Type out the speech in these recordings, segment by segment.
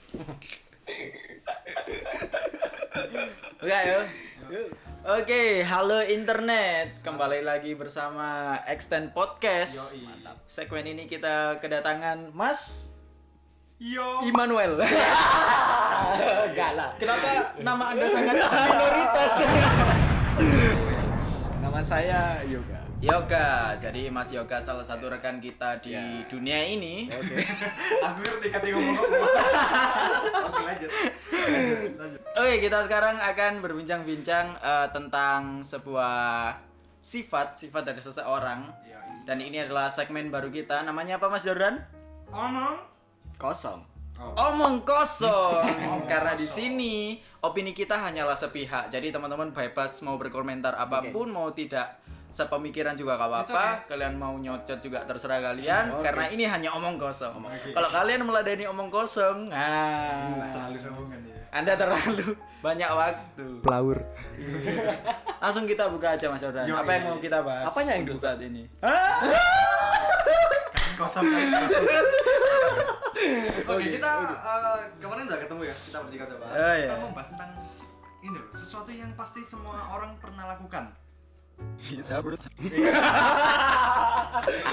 Oke, ayo. Oke, halo internet. Kembali lagi bersama Extend Podcast. Yoi. Mantap. Segmen ini kita kedatangan Mas Yo. Immanuel. Enggak lah. Kenapa nama Anda sangat minoritas? Nama saya Yoga. Yoga. Jadi Mas Yoga salah satu rekan kita di dunia ini. Oke. Aku ngerti kata ngomong apa. Oke, lanjut. Oke, kita sekarang akan berbincang-bincang tentang sebuah sifat dari seseorang. Yoi. Dan ini adalah segmen baru kita. Namanya apa, Mas Jordan? Omong. Kosong. Oh. Omong kosong. Karena di sini opini kita hanyalah sepihak. Jadi teman-teman bebas mau berkomentar apapun, mau tidak sepemikiran juga gak apa-apa. Kalian mau nyocot juga terserah kalian. Karena ini hanya omong kosong. Kalau kalian meladeni omong kosong, Terlalu sombongan ya. Anda terlalu banyak waktu. Pelawur. Langsung kita buka aja Mas Jordan. Yo, Apa yang iya. mau kita bahas? Apanya yang untuk dibuka? saat ini? Kosong. Oke, kita kemarin udah ketemu ya. Kita bertiga udah bahas. Oh, iya. Kita mau bahas tentang ini loh, sesuatu yang pasti semua orang pernah lakukan. Bisa bro.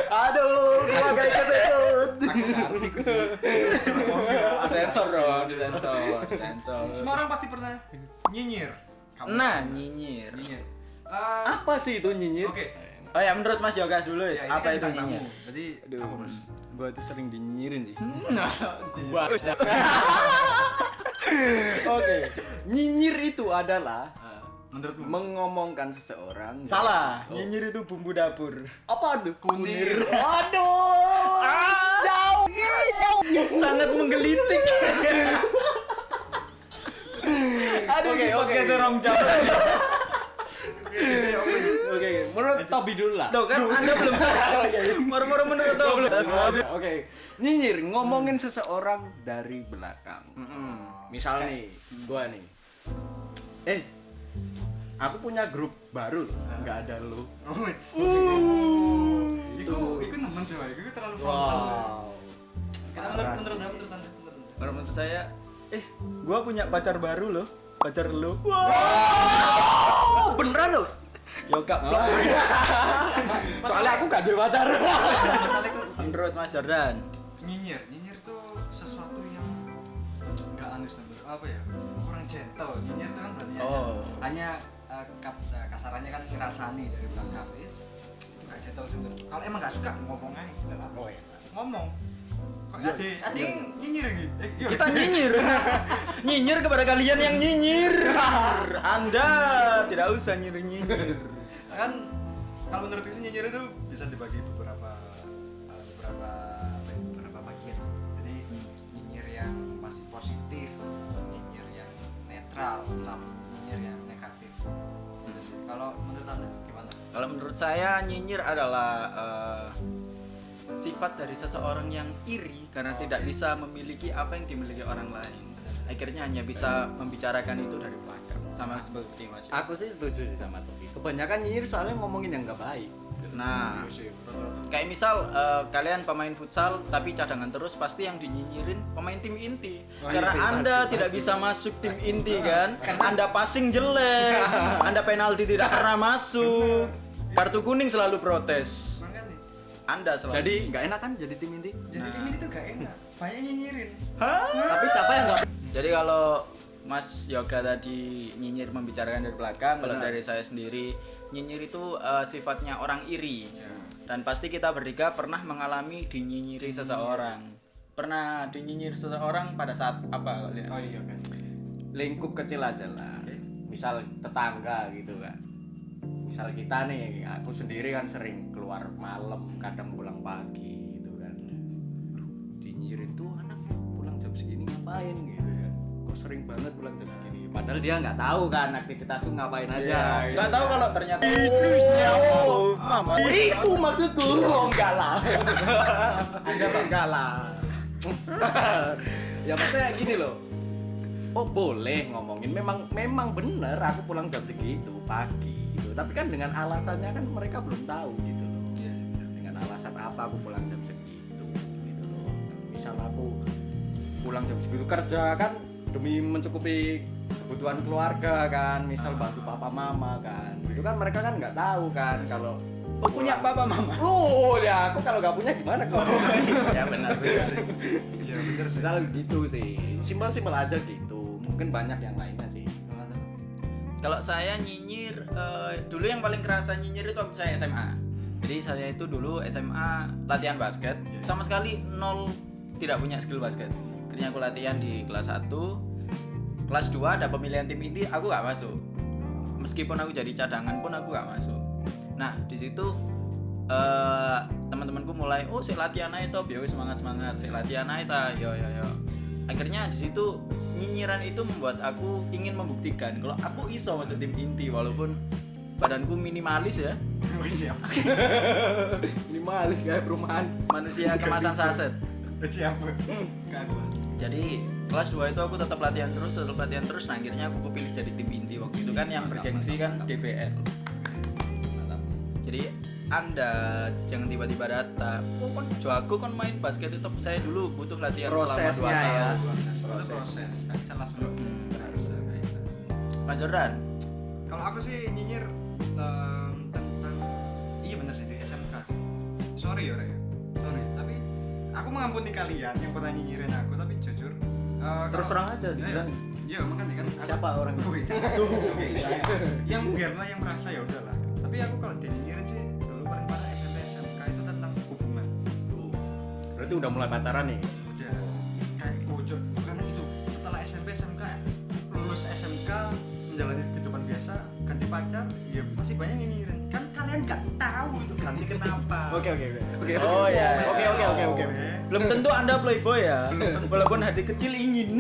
Aduh, gua gak ikut. Aku ngerti kudu. Sensor dong, disensor. Semua orang pasti pernah nyinyir. Kamu. Nah, nyinyir. Nyinyir. Apa sih itu nyinyir? Oke. Oh ya, menurut Mas Yoga dulu, Ya, ini apa kan itu tentang nyinyir? kamu. Jadi Aduh, apa, Mas? gua tuh sering dinyinyirin sih. Gua. Oke, nyinyir itu adalah Menurutmu? mengomongkan seseorang. Salah, Oh. nyinyir itu bumbu dapur. Apa tuh? Kunir. Aduh. Jauh. Sangat menggelitik. Aduh, Oke, ini oke. podcast orang jauh. Oke, menurut Tobi dulu lah. Tuh kan Anda belum selesai. Moro-moro menurut tuh. Oke, nyinyir ngomongin seseorang dari belakang. Misal nih, gua nih. Aku punya grup baru loh, nggak ada lu. Oh, Iku nemen sih, Pak. Iku terlalu frontal. Kita menurut Anda. Menurut saya, gua punya pacar baru loh. Pacar lu. Oh, beneran loh. Yoga. Soalnya aku gak ada pacar. Masalahnya itu Menurut Mas Jordan. nyinyir tuh sesuatu yang nggak halus apa ya, kurang gentle. Nyinyir itu kan berarti hanya kasarannya kan ngerasani dari belakang. Itu nggak gentle sih menurutku. Kalau emang nggak suka ngomong aja gitu lah. Oh, iya. Ngomong kok ade yang nyinyir gitu. Kita nyinyir. Nyinyir kepada kalian yang nyinyir. Anda tidak usah nyinyir. kan kalau menurutku sih nyinyir itu bisa dibagi beberapa bagian. Jadi nyinyir yang masih positif, nyinyir yang netral, sama nyinyir yang negatif. Gitu sih. Kalau menurut Anda gimana? Kalau menurut saya nyinyir adalah sifat dari seseorang yang iri karena tidak bisa memiliki apa yang dimiliki orang lain. Akhirnya hanya bisa membicarakan itu dari belakang. Sama seperti Mas. Aku sih setuju sih sama Tobi. Kebanyakan nyinyir soalnya ngomongin yang nggak baik. Nah, Iya sih, betul. kayak misal kalian pemain futsal tapi cadangan terus, pasti yang dinyinyirin pemain tim inti. Oh, Karena iya, Anda pasti. tidak bisa masuk tim inti kan? Anda passing jelek, Anda penalti tidak pernah masuk. Kartu kuning selalu protes. Makanya Anda selalu. Jadi nggak enak kan jadi tim inti? jadi tim ini tuh gak enak. Banyak nyinyirin. Tapi siapa yang nggak? Jadi kalau Mas Yoga tadi nyinyir membicarakan dari belakang, kalau Benar. dari saya sendiri nyinyir itu sifatnya orang iri. Ya. Dan pasti kita bertiga pernah mengalami dinyinyiri seseorang. Pernah dinyinyir seseorang pada saat apa kalian? Oh iya kan. Lingkup kecil aja lah. Oke. Misal tetangga gitu kan. Misal kita nih, aku sendiri kan sering keluar malam, kadang pulang pagi gitu kan. Dinyirin tuh anak pulang jam segini ngapain gitu kan. Kok sering banget pulang jam segini. Padahal dia nggak tahu kan aktivitasku ngapain aja. Iya, Nggak tahu kalau ternyata Mama. Itu maksudku. Oh, enggak lah. Anda enggak lah. Ya maksudnya gini loh. Oh boleh ngomongin, memang bener aku pulang jam segitu pagi gitu. Tapi kan dengan alasannya kan mereka belum tahu gitu loh. Iya sih. Dengan alasan apa aku pulang jam segitu gitu loh. Misal aku pulang jam segitu kerja kan demi mencukupi kebutuhan keluarga kan, misal bantu papa mama kan, itu kan mereka kan nggak tahu kan kalau punya papa mama. oh ya aku kalau nggak punya gimana kok. Ya benar sih. Iya bener sih. Misal gitu sih, simpel aja gitu, mungkin banyak yang lainnya sih. Kalau saya nyinyir, dulu yang paling kerasa nyinyir itu waktu saya SMA. Jadi saya itu dulu SMA latihan basket, sama sekali nol, tidak punya skill basket. Akhirnya aku latihan di kelas 1, kelas 2 ada pemilihan tim inti, aku gak masuk. Meskipun aku jadi cadangan pun aku gak masuk. Nah di situ teman-temanku mulai, oh sik latihan aja top, ya wis semangat, sik latihan aja ta, yo. Akhirnya di situ nyinyiran itu membuat aku ingin membuktikan kalau aku iso masuk tim inti walaupun badanku minimalis ya. Siap. Minimalis kayak perumahan. Manusia kemasan saset. Siap. Kan. Jadi kelas 2 itu aku tetap latihan terus, nah akhirnya aku kepilih jadi tim inti waktu itu kan yang bergengsi kan DBL. Jadi Anda jangan tiba-tiba datang, oh kan jago kan main basket itu, saya dulu butuh latihan Prosesnya selama 2 tahun. Proses. Kan salah satu. Mas Jordan, Kalau aku sih nyinyir tentang iya bener sih di SMK. Sorry ya, Rek. Sorry, tapi aku mengampuni kalian yang pernah nyinyirin aku, tapi jujur Terus terang aja Iya, dibilang. iya makanya kan aku- Siapa orang itu? Wih, yang biarlah yang merasa ya udahlah. Tapi aku kalau dinyinyirin sih dulu paling parah SMP SMK itu tentang hubungan. Berarti udah mulai pacaran nih. Udah kayak bocor, bukan itu. Setelah SMP SMK lulus SMK menjalani kehidupan biasa, ganti pacar, ya masih banyak yang nyinyirin. Kan kalian nggak tahu itu ganti kenapa. Oke. Oh, iya. Oke. belum tentu Anda playboy ya, walaupun hati kecil ingin.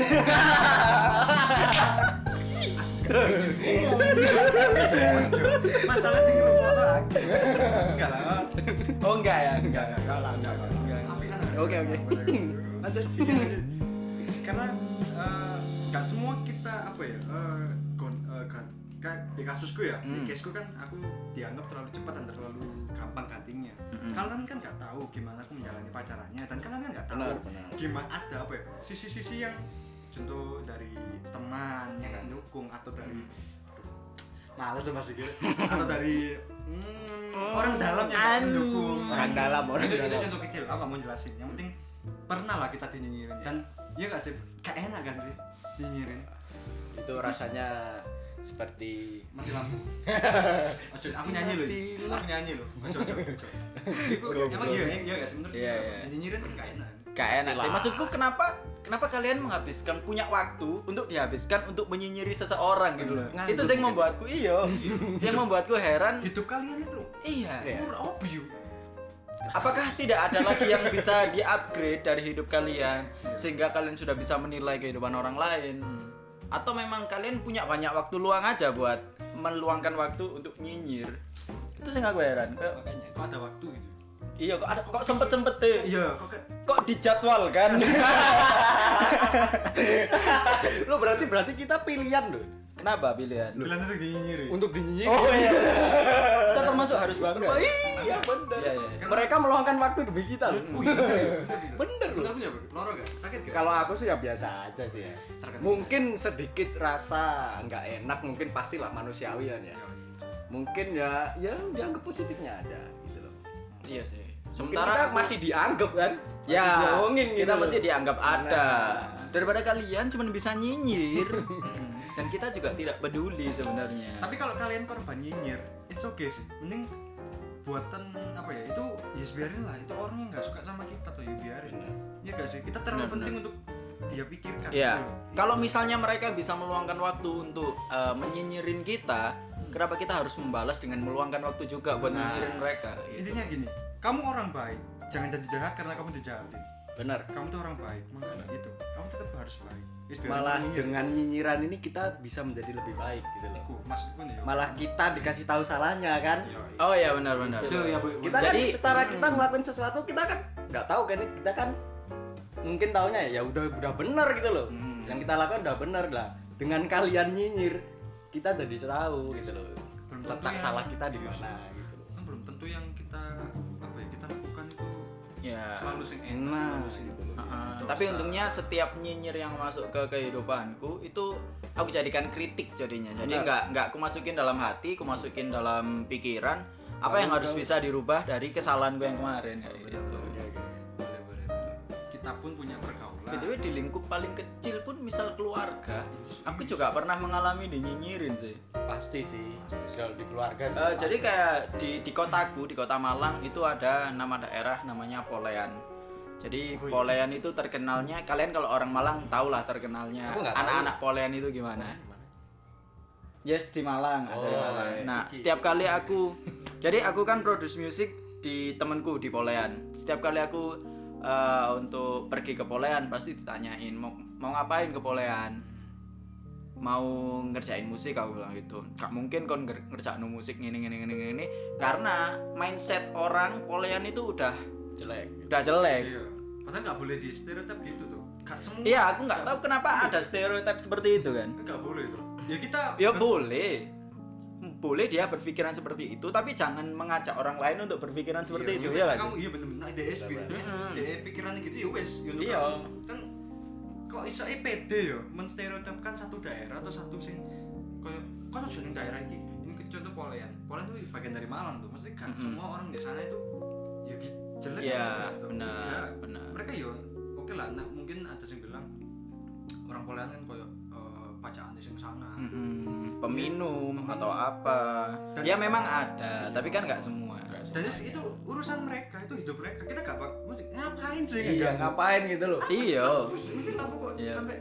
Masalah sih ngerokok lagi. Enggak lah. Oh enggak ya? Enggak. Enggak. Tapi kan Oke. Lanjut. Karena nggak semua kita apa ya kayak di kasusku ya, di caseku kan aku dianggap terlalu cepat dan terlalu gampang gantinya. Kalian kan nggak tahu gimana aku menjalani pacarannya, dan kalian kan nggak tahu Benar. gimana ada apa ya sisi-sisi yang contoh dari teman yang nggak dukung, atau dari males sama sih atau dari orang dalam yang nggak mendukung. Orang dalam. Itu contoh kecil, aku nggak mau jelasin. Yang penting pernah lah kita dinyinyirin, dan iya gak sih, gak enak kan sih dinyinyirin. Itu rasanya seperti Mati lampu. Aku nyanyi loh. Ojo. Iku emang iya gak sih menurut Iya. nyinyirin kan gak enak. Gak enak sih. Maksudku kenapa kalian menghabiskan punya waktu untuk dihabiskan untuk menyinyiri seseorang gitu loh. Nganggur Itu yang gitu. membuatku yang membuatku heran. Hidup kalian itu loh. Iya. Obvious. Apakah tidak ada lagi yang bisa di-upgrade dari hidup kalian sehingga kalian sudah bisa menilai kehidupan orang lain? Atau memang kalian punya banyak waktu luang aja buat meluangkan waktu untuk nyinyir? Itu sih aku heran. Makanya kok ada waktu gitu. Iya, kok sempet deh. Iya, Kok dijadwalkan? lo berarti kita pilihan loh. Kenapa pilihan? bilang untuk dinyinyirin. Untuk dinyinyir. Oh iya. Kita termasuk harus bangga. Iya bener. Iya. Mereka meluangkan waktu demi kita loh. Bener loh. Bener punya loro gak? Sakit gak? Kalau aku sih ya biasa aja sih ya. Mungkin sedikit rasa nggak enak, mungkin pastilah manusiawi kan ya. Mungkin ya dianggap positifnya aja gitu loh. Iya sih. Sementara kita masih dianggap kan? ya Masih diomongin gitu kita loh. masih dianggap ada. Nah. Daripada kalian cuma bisa nyinyir dan kita juga tidak peduli sebenarnya. Tapi kalau kalian korban nyinyir, it's okay sih. Mending buatan apa ya? Itu ya biarin lah. Itu orang yang nggak suka sama kita tuh ya biarin. Bener. Iya gak sih? Kita terlalu Bener. penting untuk dia pikirkan. Ya, Gitu. kalau misalnya mereka bisa meluangkan waktu untuk menyinyirin kita, kenapa kita harus membalas dengan meluangkan waktu juga buat Nah. nyinyirin mereka? Gitu. Intinya gini, kamu orang baik, jangan jadi jahat karena kamu dijahatin. Bener. Kamu tuh orang baik, makanya itu. Kamu tetap harus baik. Ya, biarin Malah orang nyinyir. dengan nyinyiran ini kita bisa menjadi lebih baik gitu loh. Iku, maksudku nih. Malah kita dikasih tahu salahnya kan. Oh iya benar-benar. Itu ya, Bu. Kita Jadi- kan secara kita ngelakuin sesuatu kita kan nggak tahu kan, kita kan mungkin taunya ya udah benar gitu loh. Yang kita lakukan udah benar lah. Dengan kalian nyinyir kita jadi tahu gitu loh. Belum tentu Letak yang- salah kita di mana gitu loh. Kan belum tentu yang kita apa ya kita lakukan itu Ya. selalu sing enak, Nah, selalu sing gitu loh. Tapi untungnya setiap nyinyir yang masuk ke kehidupanku itu aku jadikan kritik jadinya. Jadi nggak aku masukin dalam hati, aku masukin dalam pikiran apa yang harus bisa dirubah dari kesalahan gue yang kemarin kayak gitu. boleh. Kita pun punya pergaulan. BTW di lingkup paling kecil pun misal keluarga, aku juga pernah mengalami dinyinyirin sih. Pasti sih. Kalau di keluarga sih Jadi kayak di kotaku, di kota Malang itu ada nama daerah namanya Polean. Jadi Polean itu terkenalnya, kalian kalau orang Malang tahulah terkenalnya Aku nggak tahu. anak-anak Polean itu gimana. Yes, di Malang ada di Oh, Malang. iya. Nah, setiap kali jadi aku kan produce music di temanku di Polean. Setiap kali aku untuk pergi ke Polean pasti ditanyain mau ngapain ke Polean. Mau ngerjain musik, aku bilang gitu. Gak mungkin kon ngerjain musik gini karena mindset orang Polean itu udah jelek. jelek. Iya. Padahal nggak boleh di stereotip gitu tuh. Gak semua. Iya, aku nggak tahu kenapa ada stereotip seperti itu kan. Nggak boleh tuh. Ya kita. Ya boleh dia berpikiran seperti itu, tapi jangan mengajak orang lain untuk berpikiran seperti itu ya kan. Kamu iya bener-bener DSP. DE pikirannya gitu ya wes. Iya. Kan kok iso pede ya menstereotipkan satu daerah atau satu sing koyo kan aja ning daerah iki. Ini contoh Polean. Polean itu bagian dari Malang tuh. Maksudnya kan semua orang di sana itu ya gitu jelek Iya, enggak tuh. benar, Ya, benar. Mereka ya oke lah, nah, mungkin ada yang bilang orang Polean kan koyo bacaan sing sangat. Peminum atau apa. Dan- Ya memang ada, tapi kan nggak semua. Dan itu urusan mereka, itu hidup mereka. Kita gak ngapain sih Iya, ngapain gitu loh. Iya. Mesti kenapa kok Iya. sampai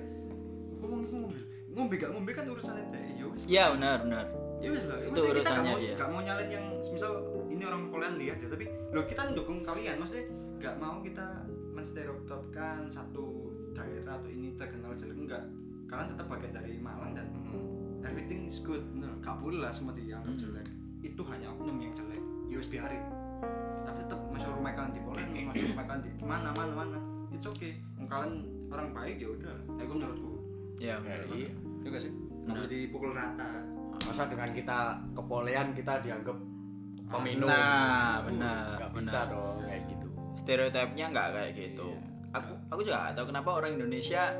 ngomong gak ngombe kan urusannya deh. Ya wis. Iya, benar. Ya wis lah. Itu Maksudnya kita urusannya dia. gak mau nyalin yang misal ini orang Poland lihat ya, tapi loh kita mendukung kalian. Maksudnya gak mau kita menstereotipkan satu daerah atau ini terkenal jelek, enggak. Kalian tetap bagian dari Malang dan everything is good. Bener. Gak boleh lah semua dianggap jelek. Itu hanya oknum yang jelek. Ya wis biarin. Tapi tetap masuk rumah kalian di Poland, masuk rumah kalian di mana. It's okay. Kalian orang baik ya udah. Aku menurutku. Iya, Ya, benar. iya. Ya gak sih? Sampai dipukul rata. Masa dengan kita kepolean kita dianggap peminum? Nah, benar, Gak bisa benar. dong kayak gitu. Stereotipnya nggak kayak gitu. Aku juga nggak tahu kenapa orang Indonesia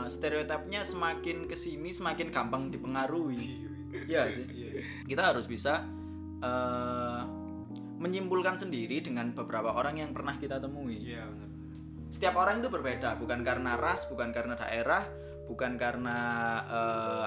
stereotipnya semakin kesini semakin gampang dipengaruhi. Iya sih. Kita harus bisa menyimpulkan sendiri dengan beberapa orang yang pernah kita temui. Iya benar. Setiap orang itu berbeda, bukan karena ras, bukan karena daerah, bukan karena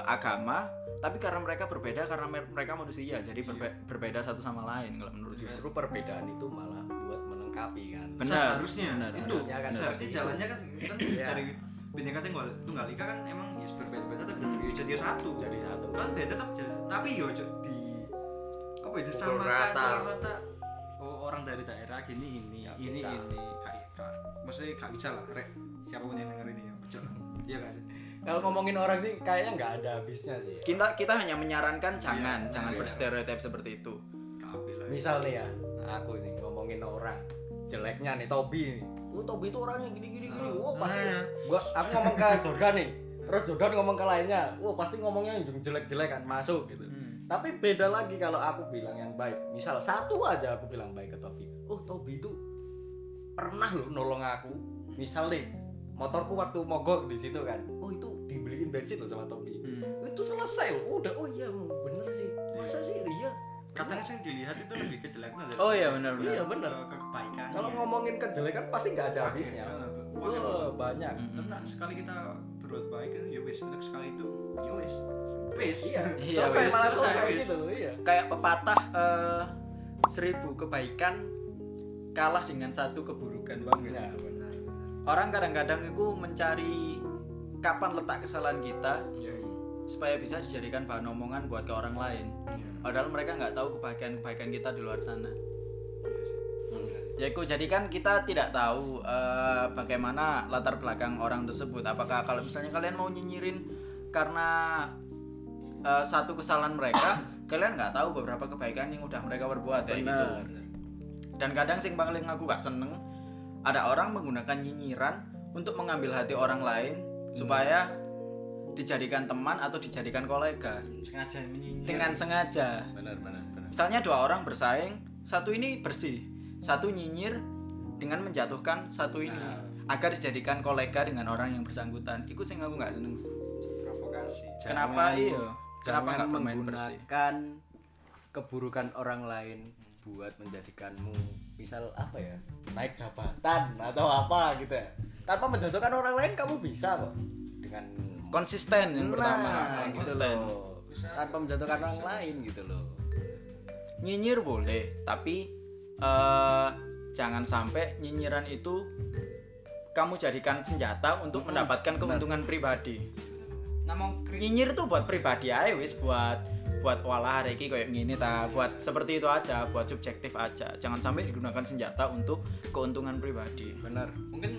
agama, tapi karena mereka berbeda karena mereka manusia. Jadi berbeda satu sama lain kalau menurut gue. Justru perbedaan itu malah buat melengkapi kan. Benar. Seharusnya benar. itu Harusnya kan seharusnya seperti itu. jalannya kan Iya. dari Bhinneka Tunggal Ika kan emang ya berbeda-beda tapi tetap ya jadi satu. Jadi satu. Kan beda tapi yo di apa ya Pukul disamakan rata. pukul rata. Oh orang dari daerah gini Nggak ini bisa. maksudnya gak bisa lah rek siapapun yang denger ini ya betul iya gak sih Kalau ngomongin orang sih kayaknya nggak ada habisnya sih. Kita hanya menyarankan jangan Iya. berstereotip seperti itu. kabel lah Misal nih ya, aku nih ngomongin orang jeleknya nih Tobi nih. Tobi itu orangnya gini. Wah pasti. Aku ngomong ke Jordan nih. Terus Jordan ngomong ke lainnya. Wah pasti ngomongnya yang jelek-jelek kan masuk gitu. Tapi beda lagi kalau aku bilang yang baik. Misal satu aja aku bilang baik ke Tobi. Oh Tobi itu pernah loh nolong aku. Misal nih motorku waktu mogok di situ kan. Oh itu dibeliin bensin loh sama Tobi. Itu selesai loh. Udah oh iya bener sih. Masa sih iya. kadang sih dilihat itu lebih ke jeleknya dari Oh iya benar. Iya bener. ke kebaikan Kalau ngomongin kejelekan pasti nggak ada habisnya. Wah banyak. karena sekali kita berbuat baik kan ya wis untuk sekali itu ya wis Iya. Iya, Selesai wis, malah selesai, selesai wis. gitu loh. Iya. Kayak pepatah 1000 kebaikan kalah dengan 1 keburukan banget. Ya, benar. Orang kadang-kadang itu mencari kapan letak kesalahan kita iya supaya bisa dijadikan bahan omongan buat ke orang lain. Padahal mereka nggak tahu kebaikan kita di luar sana. Ya jadi kan kita tidak tahu bagaimana latar belakang orang tersebut. Apakah kalau misalnya kalian mau nyinyirin karena satu kesalahan mereka, kalian nggak tahu beberapa kebaikan yang udah mereka perbuat ya gitu. Dan kadang sing paling aku gak seneng ada orang menggunakan nyinyiran untuk mengambil hati orang lain supaya dijadikan teman atau dijadikan kolega sengaja menyinyir dengan sengaja. Benar. Misalnya 2 orang bersaing, satu ini bersih, satu nyinyir dengan menjatuhkan satu ini agar dijadikan kolega dengan orang yang bersangkutan. Iku sing aku nggak seneng. Provokasi. Kenapa iya? Kenapa Jangan nggak bermain bersih? menggunakan keburukan orang lain buat menjadikanmu misal apa ya, naik jabatan atau apa gitu ya. Tanpa menjatuhkan orang lain kamu bisa kok dengan Konsisten yang pertama, gitu konsisten. loh. Tanpa menjatuhkan orang lain gitu loh. Nyinyir boleh, tapi jangan sampai nyinyiran itu kamu jadikan senjata untuk mendapatkan keuntungan pribadi. Namung Nyinyir itu buat pribadi aja wis, buat walah reki kayak gini ta, buat seperti itu aja, buat subjektif aja. Jangan sampai digunakan senjata untuk keuntungan pribadi. Benar. mungkin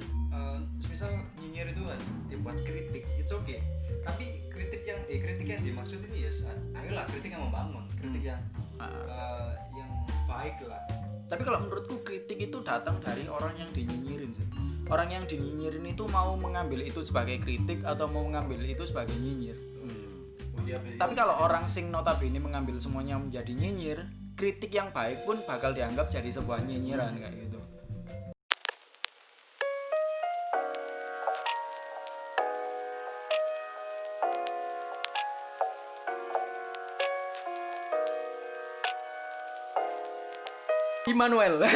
misal nyinyir itu kan dibuat kritik, it's okay. Tapi kritik yang dimaksud ini ya, ayolah kritik yang membangun, kritik yang baik lah. Tapi kalau menurutku kritik itu datang dari orang yang dinyinyirin sih. Orang yang dinyinyirin itu mau mengambil itu sebagai kritik atau mau mengambil itu sebagai nyinyir. Tapi kalau orang sing notabene mengambil semuanya menjadi nyinyir, kritik yang baik pun bakal dianggap jadi sebuah nyinyiran kayak gitu. Immanuel